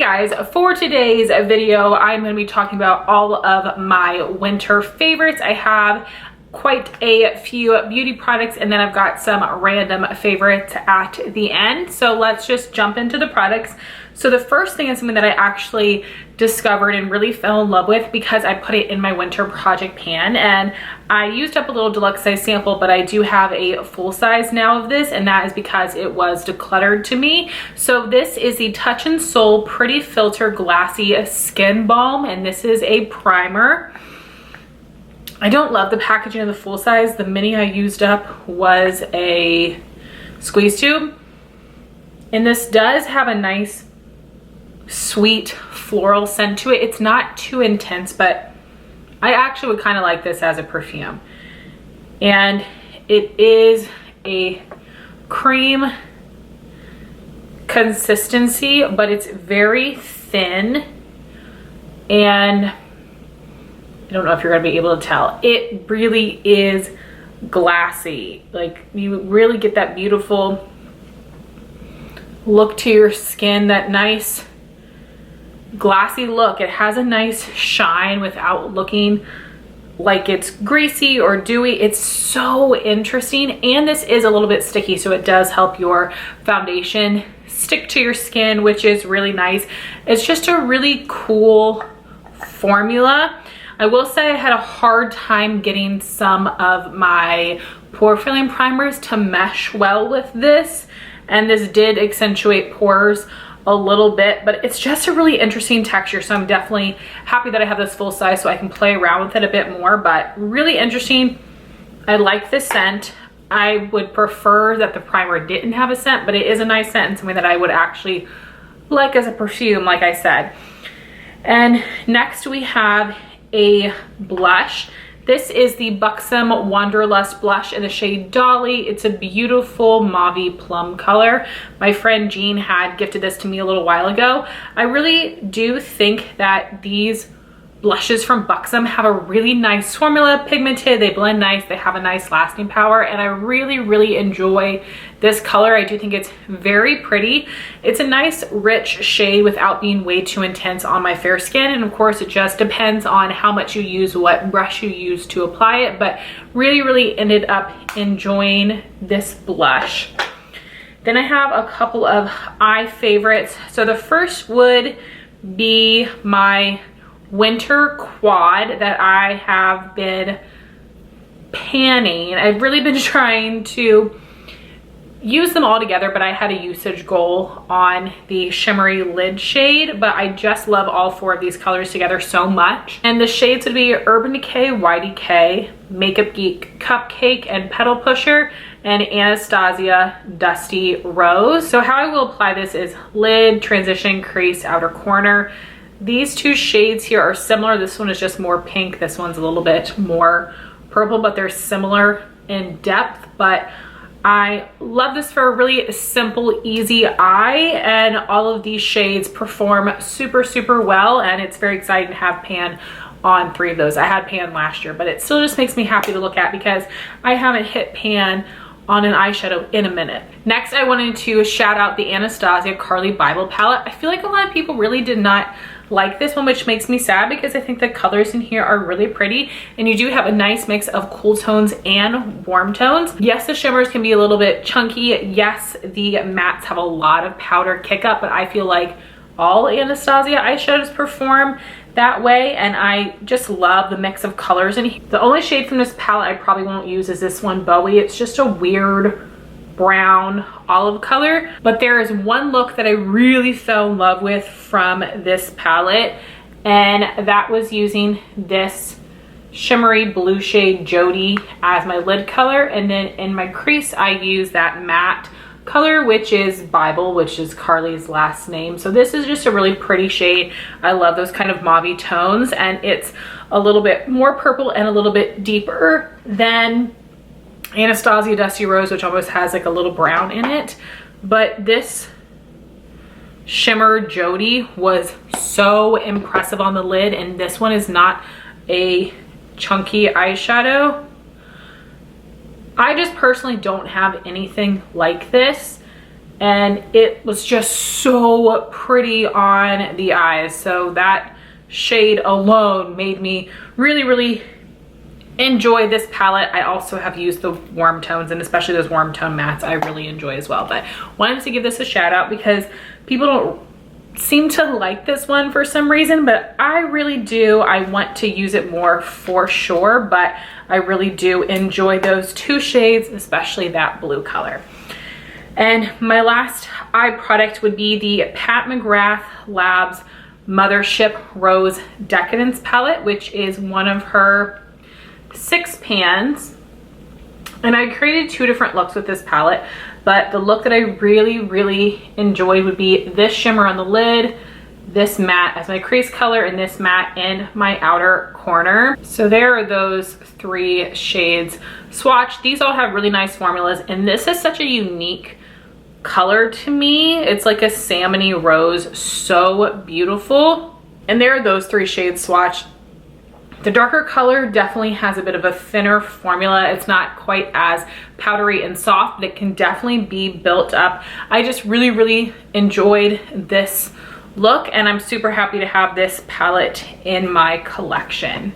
guys, for today's video, I'm going to be talking about all of my winter favorites. I have quite a few beauty products and then I've got some random favorites at the end. So let's just jump into the products. So the first thing is something that I actually discovered and really fell in love with because I put it in my winter project pan, and I used up a little deluxe size sample, but I do have a full size now of this, and that is because it was decluttered to me. So this is the Touch in Sol Pretty Filter Glassy Skin Balm, and this is a primer. I don't love the packaging of the full size. The mini I used up was a squeeze tube, and this does have a nice sweet floral scent to it. It's not too intense, but I actually would kind of like this as a perfume. And it is a cream consistency, but it's very thin, and I don't know if you're gonna be able to tell. It really is glassy. Like, you really get that beautiful look to your skin, that nice glassy look. It has a nice shine without looking like it's greasy or dewy. It's so interesting, and this is a little bit sticky, so it does help your foundation stick to your skin, which is really nice. It's just a really cool formula. I will say I had a hard time getting some of my pore filling primers to mesh well with this, and this did accentuate pores a little bit, but it's just a really interesting texture, so I'm definitely happy that I have this full size so I can play around with it a bit more. But really interesting. I like this scent. I would prefer that the primer didn't have a scent, but it is a nice scent and something that I would actually like as a perfume, like I said. And next we have a blush. This is the Buxom Wanderlust blush in the shade Dolly. It's a beautiful mauve plum color. My friend Jean had gifted this to me a little while ago. I really do think that these blushes from Buxom have a really nice formula, pigmented, they blend nice, they have a nice lasting power, and I really enjoy this color. I do think it's very pretty. It's a nice rich shade without being way too intense on my fair skin, and of course it just depends on how much you use, what brush you use to apply it, but really ended up enjoying this blush. Then I have a couple of eye favorites. So the first would be my winter quad that I have been panning. I've really been trying to use them all together, but I had a usage goal on the shimmery lid shade, but I just love all four of these colors together so much. And the shades would be Urban Decay, YDK, Makeup Geek, Cupcake, and Petal Pusher, and Anastasia Dusty Rose. So how I will apply this is lid, transition, crease, outer corner. These two shades here are similar. This one is just more pink. This one's a little bit more purple, but they're similar in depth. But I love this for a really simple, easy eye, and all of these shades perform super well, and it's very exciting to have pan on 3 of those. I had pan last year, but it still just makes me happy to look at because I haven't hit pan on an eyeshadow in a minute. Next, I wanted to shout out the Anastasia Carli Bybel palette. I feel like a lot of people really did not like this one, which makes me sad because I think the colors in here are really pretty, and you do have a nice mix of cool tones and warm tones. Yes, the shimmers can be a little bit chunky. Yes, the mattes have a lot of powder kick up, but I feel like all Anastasia eyeshadows perform that way, and I just love the mix of colors in here. The only shade from this palette I probably won't use is this one, Bowie. It's just a weird brown olive color, but there is one look that I really fell in love with from this palette, and that was using this shimmery blue shade Jody as my lid color, and then in my crease I use that matte color, which is Bybel, which is Carli's last name. So this is just a really pretty shade. I love those kind of mauve tones, and it's a little bit more purple and a little bit deeper than Anastasia Dusty Rose, which almost has like a little brown in it. But this shimmer Jody was so impressive on the lid, and this one is not a chunky eyeshadow. I just personally don't have anything like this, and it was just so pretty on the eyes. So that shade alone made me really enjoy this palette. I also have used the warm tones, and especially those warm tone mattes I really enjoy as well. But wanted to give this a shout out because people don't seem to like this one for some reason, but I really do. I want to use it more for sure, but I really do enjoy those two shades, especially that blue color. And my last eye product would be the Pat McGrath Labs Mothership Rose Decadence palette, which is one of her 6 pans. And I created 2 different looks with this palette, but the look that I really enjoyed would be this shimmer on the lid, this matte as my crease color, and this matte in my outer corner. So there are those 3 shades swatched. These all have really nice formulas, and this is such a unique color to me. It's like a salmony rose, so beautiful. And there are those 3 shades swatched. The darker color definitely has a bit of a thinner formula. It's not quite as powdery and soft, but it can definitely be built up. I just really enjoyed this look, and I'm super happy to have this palette in my collection.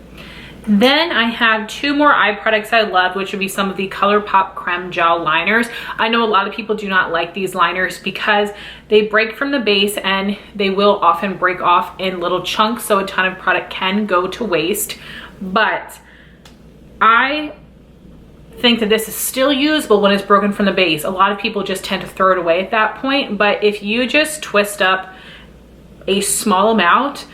Then I have 2 more eye products I love, which would be some of the ColourPop Creme Gel liners. I know a lot of people do not like these liners because they break from the base and they will often break off in little chunks, so a ton of product can go to waste. But I think that this is still usable when it's broken from the base. A lot of people just tend to throw it away at that point, but if you just twist up a small amount,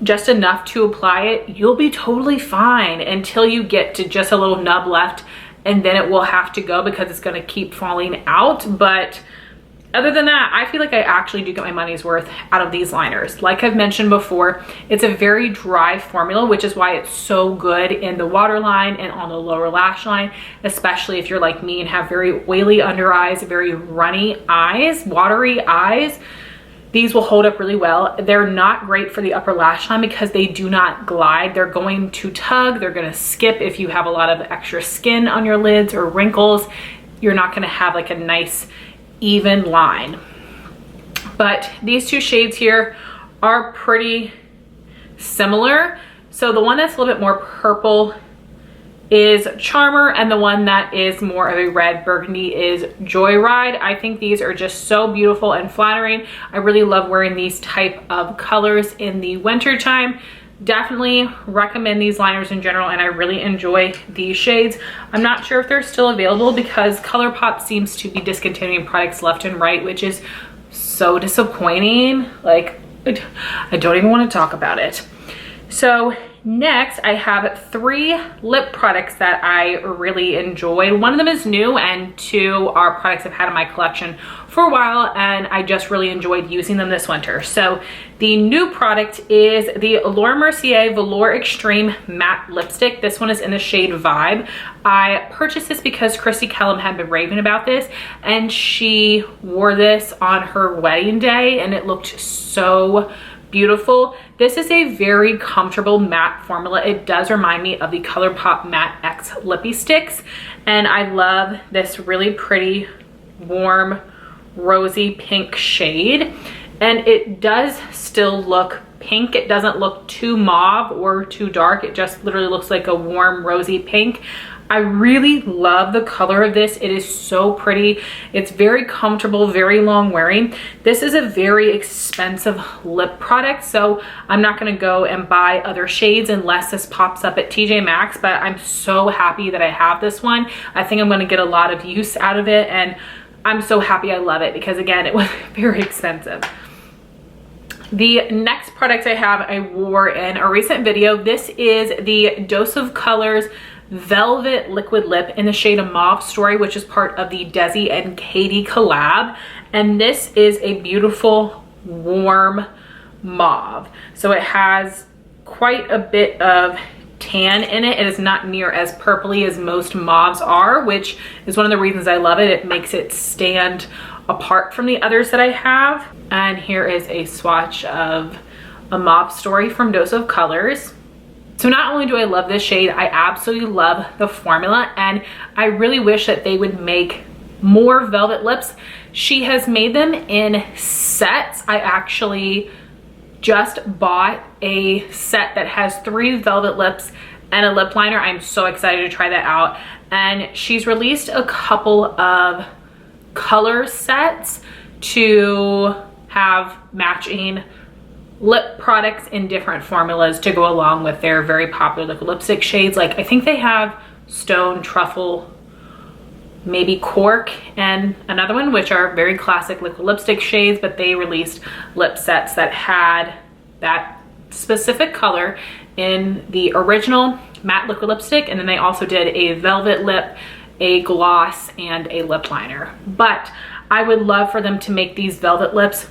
just enough to apply it, you'll be totally fine until you get to just a little nub left, and then it will have to go because it's going to keep falling out. But other than that, I feel like I actually do get my money's worth out of these liners. Like I've mentioned before, it's a very dry formula, which is why it's so good in the waterline and on the lower lash line, especially if you're like me and have very oily under eyes, very runny eyes, watery eyes. These will hold up really well. They're not great for the upper lash line because they do not glide. They're going to tug, they're gonna skip if you have a lot of extra skin on your lids or wrinkles. You're not gonna have like a nice even line. But these 2 shades here are pretty similar. So the one that's a little bit more purple is Charmer, and the one that is more of a red burgundy is Joyride. I think these are just so beautiful and flattering. I really love wearing these type of colors in the winter time. Definitely recommend these liners in general, and I really enjoy these shades. I'm not sure if they're still available because ColourPop seems to be discontinuing products left and right, which is so disappointing. Like, I don't even want to talk about it. So next, I have 3 lip products that I really enjoyed. One of them is new, and 2 are products I've had in my collection for a while, and I just really enjoyed using them this winter. So the new product is the Mercier Velour Extreme Matte Lipstick. This one is in the shade Vibe. I purchased this because Christy Kellum had been raving about this, and she wore this on her wedding day, and it looked so beautiful. This is a very comfortable matte formula. It does remind me of the ColourPop Matte X Lippy Sticks, and I love this really pretty warm rosy pink shade, and it does still look pink. It doesn't look too mauve or too dark. It just literally looks like a warm rosy pink. I really love the color of this. It is so pretty. It's very comfortable, very long wearing. This is a very expensive lip product, so I'm not gonna go and buy other shades unless this pops up at TJ Maxx, but I'm so happy that I have this one. I think I'm gonna get a lot of use out of it, and I'm so happy I love it because, again, it was very expensive. The next product I have, I wore in a recent video. This is the Dose of Colors Velvet Liquid Lip in the shade of Mauve Story, which is part of the Desi and Katie collab. And this is a beautiful warm mauve. So it has quite a bit of tan in it. It is not near as purpley as most mauves are, which is one of the reasons I love it. It makes it stand apart from the others that I have. And here is a swatch of a Mauve Story from Dose of Colors. So not only do I love this shade, I absolutely love the formula, and I really wish that they would make more velvet lips. She has made them in sets. I actually just bought a set that has 3 velvet lips and a lip liner. I'm so excited to try that out. And she's released a couple of color sets to have matching lip products in different formulas to go along with their very popular liquid lipstick shades. Like I think they have Stone, Truffle, maybe Cork, and another one, which are very classic liquid lipstick shades, but they released lip sets that had that specific color in the original matte liquid lipstick, and then they also did a velvet lip, a gloss, and a lip liner. But I would love for them to make these velvet lips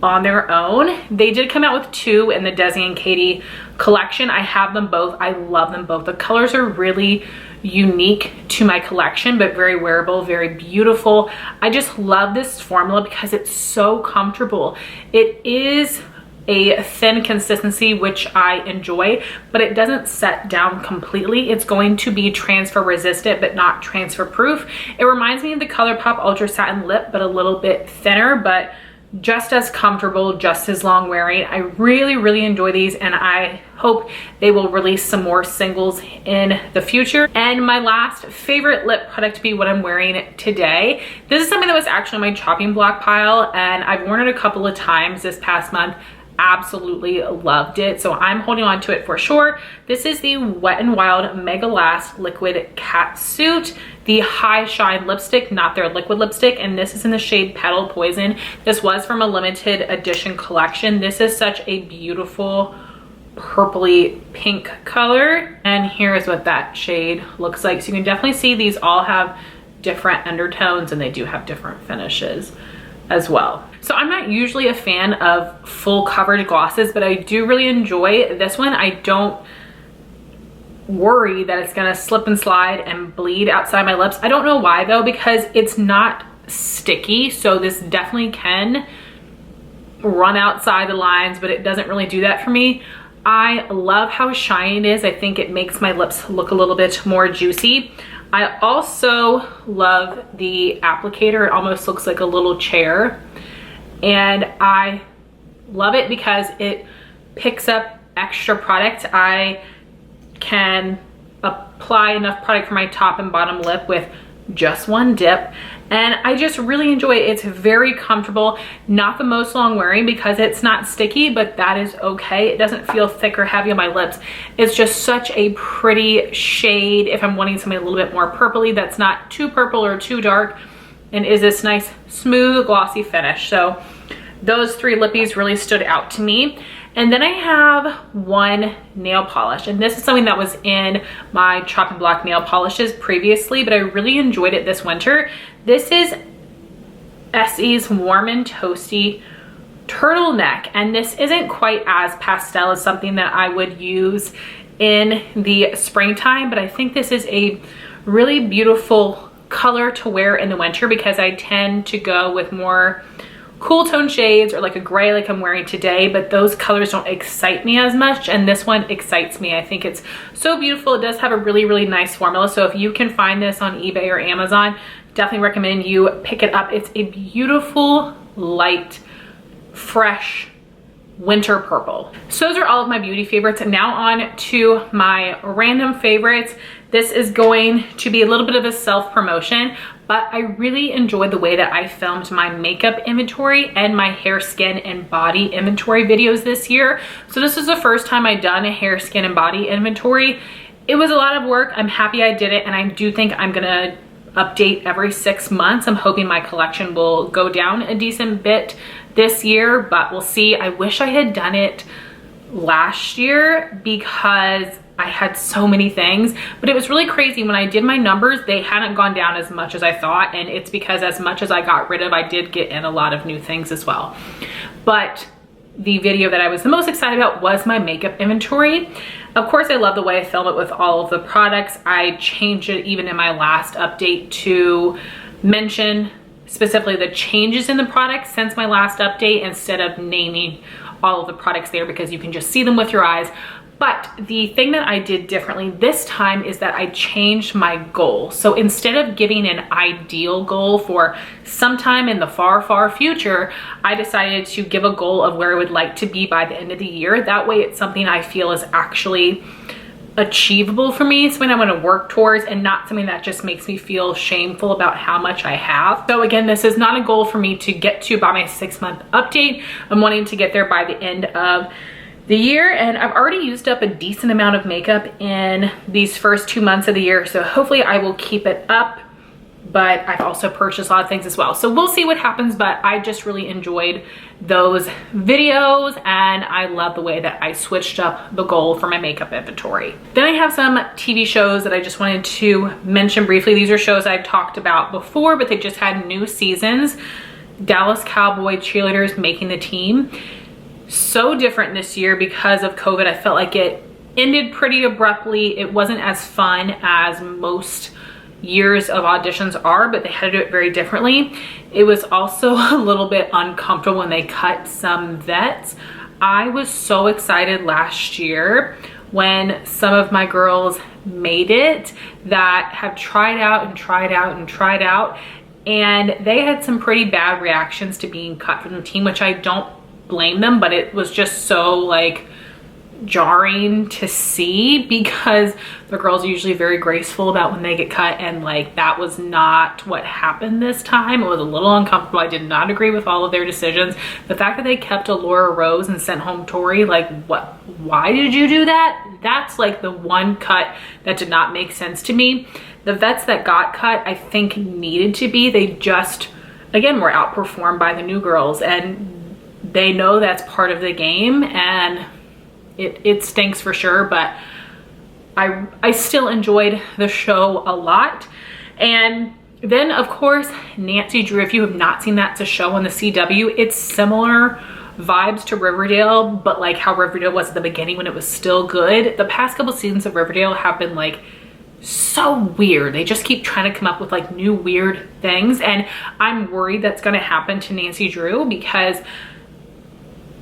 on their own. They did come out with 2 in the Desi and Katie collection. I have them both. I love them both. The colors are really unique to my collection, but very wearable, very beautiful. I just love this formula because it's so comfortable. It is a thin consistency, which I enjoy, but it doesn't set down completely. It's going to be transfer resistant, but not transfer proof. It reminds me of the ColourPop Ultra Satin Lip, but a little bit thinner, but just as comfortable, just as long wearing. I really, really enjoy these, and I hope they will release some more singles in the future. And my last favorite lip product to be what I'm wearing today. This is something that was actually on my chopping block pile, and I've worn it a couple of times this past month. Absolutely loved it, so I'm holding on to it for sure. This is the Wet n Wild Mega Last Liquid Catsuit, the High Shine lipstick, not their liquid lipstick, and this is in the shade Petal Poison. This was from a limited edition collection. This is such a beautiful purpley pink color, and here's what that shade looks like. So you can definitely see these all have different undertones, and they do have different finishes as well. So I'm not usually a fan of full coverage glosses, but I do really enjoy this one. I don't worry that it's gonna slip and slide and bleed outside my lips. I don't know why though, because it's not sticky. So this definitely can run outside the lines, but it doesn't really do that for me. I love how shiny it is. I think it makes my lips look a little bit more juicy. I also love the applicator. It almost looks like a little chair. And I love it because it picks up extra product. I can apply enough product for my top and bottom lip with just one dip, and I just really enjoy it. It's very comfortable, not the most long wearing because it's not sticky, but that is okay. It doesn't feel thick or heavy on my lips. It's just such a pretty shade if I'm wanting something a little bit more purpley that's not too purple or too dark, and is this nice smooth glossy finish. So those 3 lippies really stood out to me. And then I have one nail polish, and this is something that was in my chopping block nail polishes previously, but I really enjoyed it this winter. This is Essie's Warm and Toasty Turtleneck, and this isn't quite as pastel as something that I would use in the springtime, but I think this is a really beautiful color to wear in the winter because I tend to go with more cool tone shades or like a gray like I'm wearing today, but those colors don't excite me as much, and this one excites me. I think it's so beautiful. It does have a really, really nice formula, so if you can find this on eBay or Amazon, definitely recommend you pick it up. It's a beautiful, light, fresh winter purple. So those are all of my beauty favorites, and now on to my random favorites. This is going to be a little bit of a self-promotion, but I really enjoyed the way that I filmed my makeup inventory and my hair, skin, and body inventory videos this year. So this is the first time I've done a hair, skin, and body inventory. It was a lot of work. I'm happy I did it, and I do think I'm gonna update every 6 months. I'm hoping my collection will go down a decent bit this year, but we'll see. I wish I had done it last year because I had so many things, but it was really crazy. When I did my numbers, they hadn't gone down as much as I thought, and it's because as much as I got rid of, I did get in a lot of new things as well. But the video that I was the most excited about was my makeup inventory. Of course, I love the way I film it with all of the products. I changed it even in my last update to mention specifically the changes in the products since my last update instead of naming all of the products there, because you can just see them with your eyes. But the thing that I did differently this time is that I changed my goal. So instead of giving an ideal goal for sometime in the far, far future, I decided to give a goal of where I would like to be by the end of the year. That way it's something I feel is actually achievable for me, something I want to work towards, and not something that just makes me feel shameful about how much I have. So again, this is not a goal for me to get to by my 6-month update. I'm wanting to get there by the end of the year, and I've already used up a decent amount of makeup in these first 2 months of the year, so hopefully I will keep it up. But I've also purchased a lot of things as well, so we'll see what happens. But I just really enjoyed those videos, and I love the way that I switched up the goal for my makeup inventory. Then I have some TV shows that I just wanted to mention briefly. These are shows I've talked about before, but they just had new seasons. Dallas Cowboy Cheerleaders making the team. So different this year because of COVID. I felt like it ended pretty abruptly. It wasn't as fun as most years of auditions are, but they had to do it very differently. It was also a little bit uncomfortable when they cut some vets. I was so excited last year when some of my girls made it that have tried out and tried out and tried out, and they had some pretty bad reactions to being cut from the team, which I don't blame them, but it was just so like jarring to see because the girls are usually very graceful about when they get cut, and like that was not what happened this time. It was a little uncomfortable. I did not agree with all of their decisions. The fact that they kept Laura Rose and sent home Tori, like what, why did you do that? That's like the one cut that did not make sense to me. The vets that got cut, I think needed to be, they just again were outperformed by the new girls, and they know that's part of the game, and it stinks for sure, but I still enjoyed the show a lot. And then of course Nancy Drew, if you have not seen that, it's a show on the CW. It's similar vibes to Riverdale, but like how Riverdale was at the beginning when it was still good. The past couple seasons of Riverdale have been like so weird. They just keep trying to come up with like new weird things, and I'm worried that's going to happen to Nancy Drew because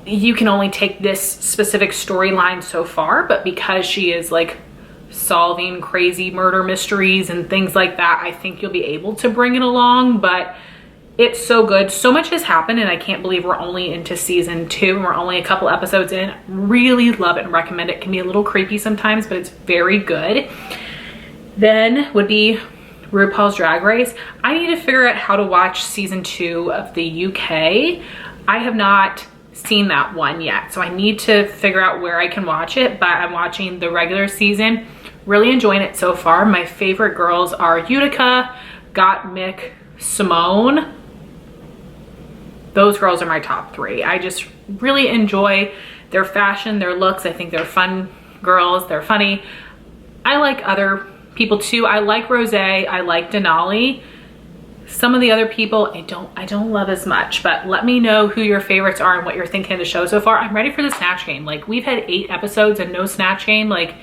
you can only take this specific storyline so far, but because she is like solving crazy murder mysteries and things like that, I think you'll be able to bring it along. But it's so good. So much has happened, and I can't believe we're only into season 2 and we're only a couple episodes in. Really love it and recommend it. It can be a little creepy sometimes, but it's very good. Then would be RuPaul's Drag Race. I need to figure out how to watch season 2 of the UK. I have not seen that one yet, so I need to figure out where I can watch it, but I'm watching the regular season. Really enjoying it so far. My favorite girls are Utica, Gottmik, Simone. Those girls are my top 3. I just really enjoy their fashion, their looks. I think they're fun girls. They're funny. I like other people too. I like Rosé. I like Denali. Some of the other people I don't love as much, but let me know who your favorites are and what you're thinking of the show so far. I'm ready for the Snatch Game. Like, we've had 8 episodes and no Snatch Game. Like,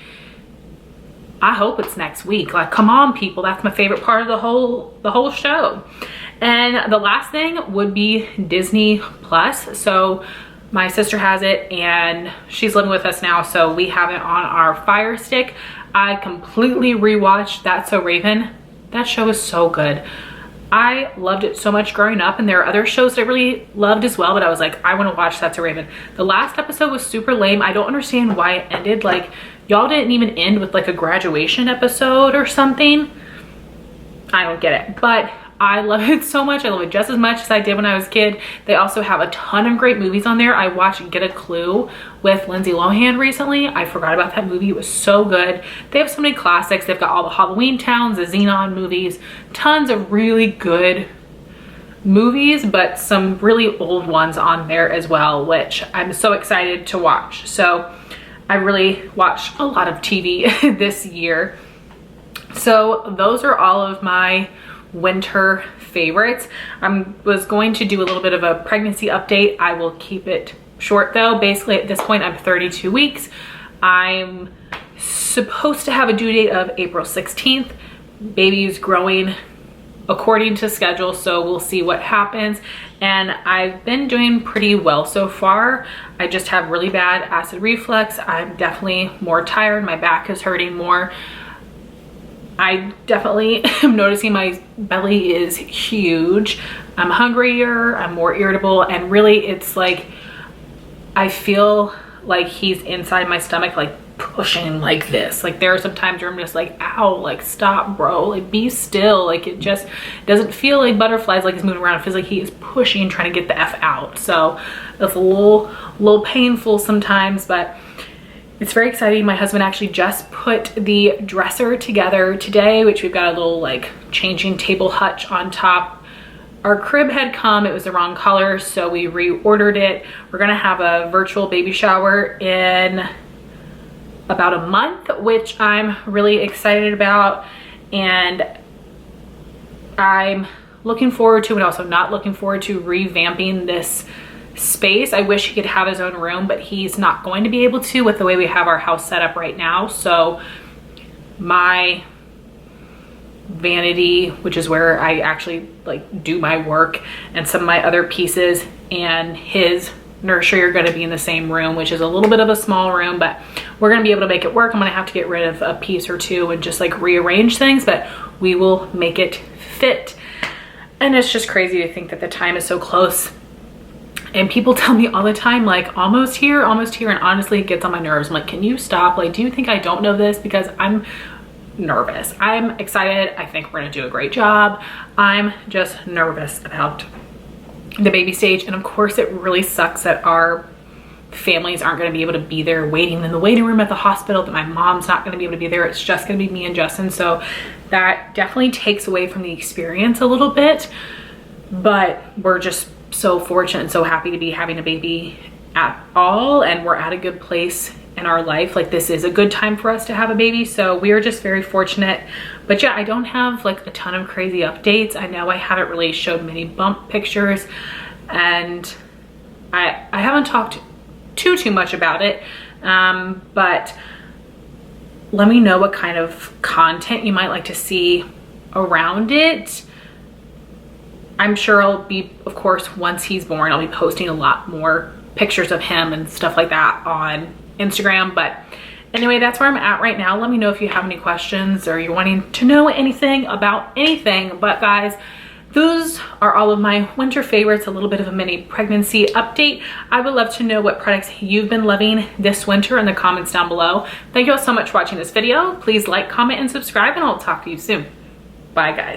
I hope it's next week. Like, come on people, that's my favorite part of the whole show. And the last thing would be Disney Plus. So my sister has it and she's living with us now, so we have it on our Fire Stick. I completely rewatched That's So Raven. That show is so good. I loved it so much growing up, and there are other shows that I really loved as well, but I was like, I want to watch That's a Raven. The last episode was super lame. I don't understand why it ended. Like, y'all didn't even end with like a graduation episode or something. I don't get it, but I love it so much. I love it just as much as I did when I was a kid. They also have a ton of great movies on there. I watched Get a Clue with Lindsay Lohan recently. I forgot about that movie. It was so good. They have so many classics. They've got all the Halloween Towns, the Xenon movies, tons of really good movies, but some really old ones on there as well, which I'm so excited to watch. So I really watched a lot of TV this year. So those are all of my winter favorites. I was going to do a little bit of a pregnancy update. I will keep it short though. Basically at this point I'm 32 weeks. I'm supposed to have a due date of April 16th. Baby is growing according to schedule, so we'll see what happens. And I've been doing pretty well so far. I just have really bad acid reflux. I'm definitely more tired. My back is hurting more. I definitely am noticing my belly is huge. I'm hungrier, I'm more irritable, and really it's like I feel like he's inside my stomach, like pushing like this. Like there are some times where I'm just like, ow, like stop bro, like be still. Like it just doesn't feel like butterflies, like he's moving around. It feels like he is pushing, trying to get the F out. So it's a little painful sometimes, but it's very exciting. My husband actually just put the dresser together today, which we've got a little like changing table hutch on top. Our crib had come, it was the wrong color, so we reordered it. We're gonna have a virtual baby shower in about a month, which I'm really excited about, and I'm looking forward to, and also not looking forward to, revamping this space. I wish he could have his own room, but he's not going to be able to with the way we have our house set up right now. So my vanity, which is where I actually like do my work, and some of my other pieces, and his nursery are going to be in the same room, which is a little bit of a small room, but we're going to be able to make it work. I'm going to have to get rid of a piece or two and just like rearrange things, but we will make it fit. And it's just crazy to think that the time is so close. And people tell me all the time, like, almost here, and honestly it gets on my nerves. I'm like, can you stop? Like, do you think I don't know this? Because I'm nervous. I'm excited. I think we're gonna do a great job. I'm just nervous about the baby stage. And of course it really sucks that our families aren't going to be able to be there waiting in the waiting room at the hospital, that my mom's not going to be able to be there. It's just going to be me and Justin. So that definitely takes away from the experience a little bit, but we're just so fortunate and so happy to be having a baby at all. And we're at a good place in our life. Like, this is a good time for us to have a baby. So we are just very fortunate. But yeah, I don't have like a ton of crazy updates. I know I haven't really showed many bump pictures, and I haven't talked too much about it, but let me know what kind of content you might like to see around it. I'm sure I'll be, of course, once he's born, I'll be posting a lot more pictures of him and stuff like that on Instagram. But anyway, that's where I'm at right now. Let me know if you have any questions or you're wanting to know anything about anything. But guys, those are all of my winter favorites, a little bit of a mini pregnancy update. I would love to know what products you've been loving this winter in the comments down below. Thank you all so much for watching this video. Please like, comment, and subscribe, and I'll talk to you soon. Bye, guys.